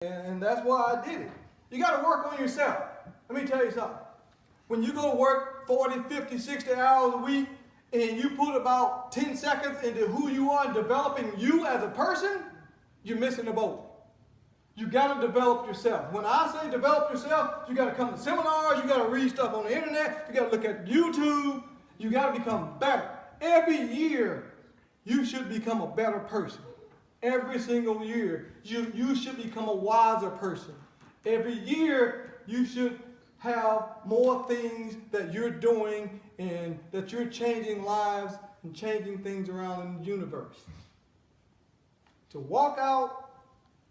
And that's why I did it. You got to work on yourself. Let me tell you something. When you go to work 40, 50, 60 hours a week, and you put about 10 seconds into who you are and developing you as a person, you're missing the boat. You got to develop yourself. When I say develop yourself, you got to come to seminars, you got to read stuff on the internet, you got to look at YouTube, you got to become better. Every year, you should become a better person. Every single year, you should become a wiser person. Every year, you should have more things that you're doing and that you're changing lives and changing things around in the universe. To walk out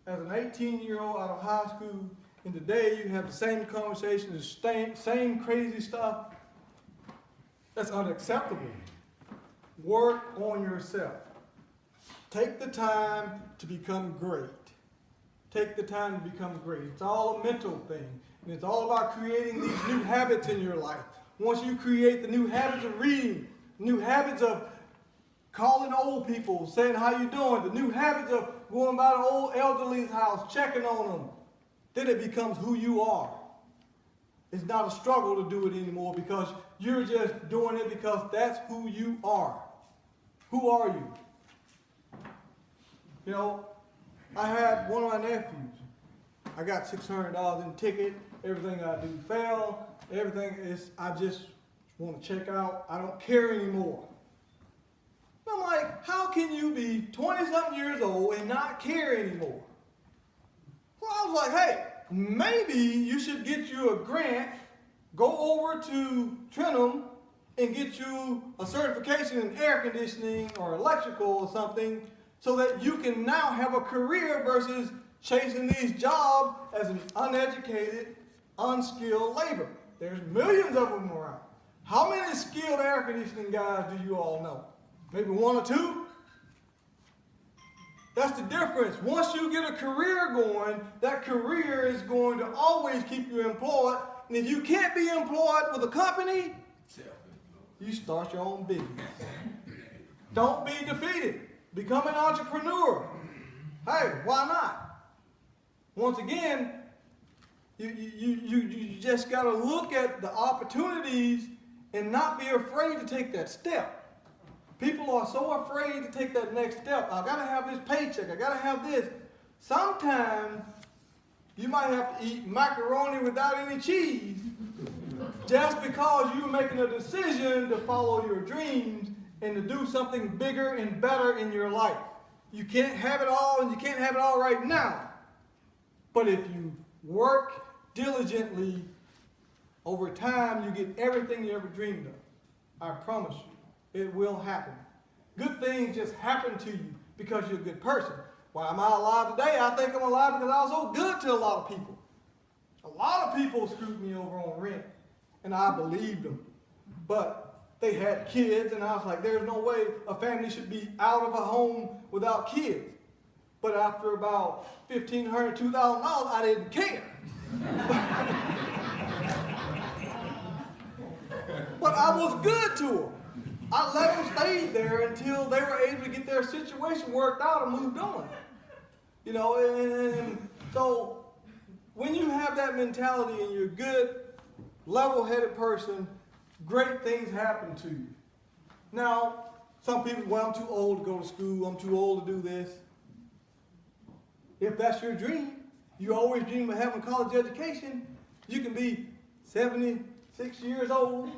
as an 18-year-old out of high school, and today you have the same conversation, the same crazy stuff, that's unacceptable. Work on yourself. Take the time to become great. Take the time to become great. It's all a mental thing. And it's all about creating these new habits in your life. Once you create the new habits of reading, new habits of calling old people, saying how you doing, the new habits of going by the old elderly's house, checking on them, then it becomes who you are. It's not a struggle to do it anymore because you're just doing it because that's who you are. Who are you? You know, I had one of my nephews. I got $600 in ticket. Everything I do failed. Everything is, I just want to check out. I don't care anymore. I'm like, how can you be 20-something years old and not care anymore? Well, I was like, hey, maybe you should get you a grant, go over to Trenum and get you a certification in air conditioning or electrical or something so that you can now have a career versus chasing these jobs as an uneducated, unskilled labor. There's millions of them around. How many skilled air conditioning guys do you all know? Maybe one or two? That's the difference. Once you get a career going, that career is going to always keep you employed. And if you can't be employed with a company, you start your own business. Don't be defeated. Become an entrepreneur. Hey, why not? Once again, you just got to look at the opportunities and not be afraid to take that step. People are so afraid to take that next step. I got to have this paycheck. I got to have this. Sometimes you might have to eat macaroni without any cheese just because you're making a decision to follow your dreams and to do something bigger and better in your life. You can't have it all and you can't have it all right now. But if you work diligently, over time you get everything you ever dreamed of. I promise you, it will happen. Good things just happen to you because you're a good person. Why am I alive today? I think I'm alive because I was so good to a lot of people. A lot of people screwed me over on rent, and I believed them. But they had kids, and I was like, there's no way a family should be out of a home without kids. But after about $1,500, $2,000, I didn't care. But I was good to them. I let them stay there until they were able to get their situation worked out and moved on. You know, and so when you have that mentality and you're a good, level-headed person, great things happen to you. Now, some people, well, I'm too old to go to school, I'm too old to do this. If that's your dream, you always dream of having a college education, you can be 76 years old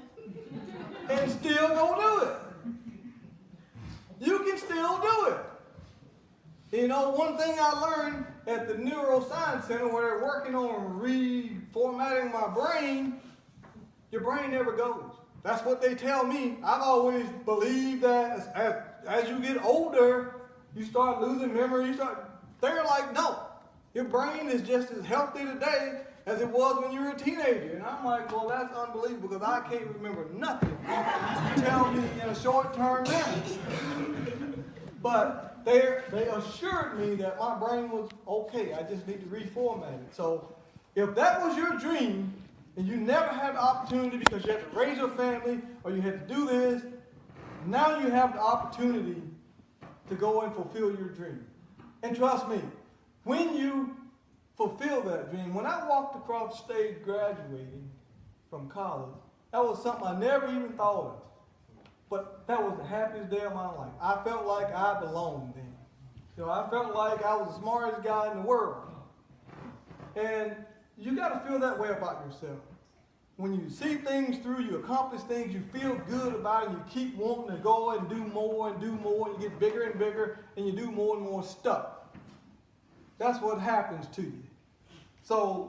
and still go do it. You can still do it. You know, one thing I learned at the Neuroscience Center where they're working on reformatting my brain, your brain never goes. That's what they tell me. I've always believed that as you get older, you start losing memory. They're like, no, your brain is just as healthy today as it was when you were a teenager. And I'm like, well, that's unbelievable because I can't remember nothing. You tell me in a short-term manner. But they assured me that my brain was okay. I just need to reformat it. So if that was your dream, and you never had the opportunity because you had to raise your family or you had to do this, now you have the opportunity to go and fulfill your dream. And trust me, when you fulfill that dream. When I walked across the stage graduating from college, that was something I never even thought of. But that was the happiest day of my life. I felt like I belonged then. You know, I felt like I was the smartest guy in the world. And you got to feel that way about yourself. When you see things through, you accomplish things, you feel good about it, and you keep wanting to go and do more and do more, and you get bigger and bigger, and you do more and more stuff. That's what happens to you. So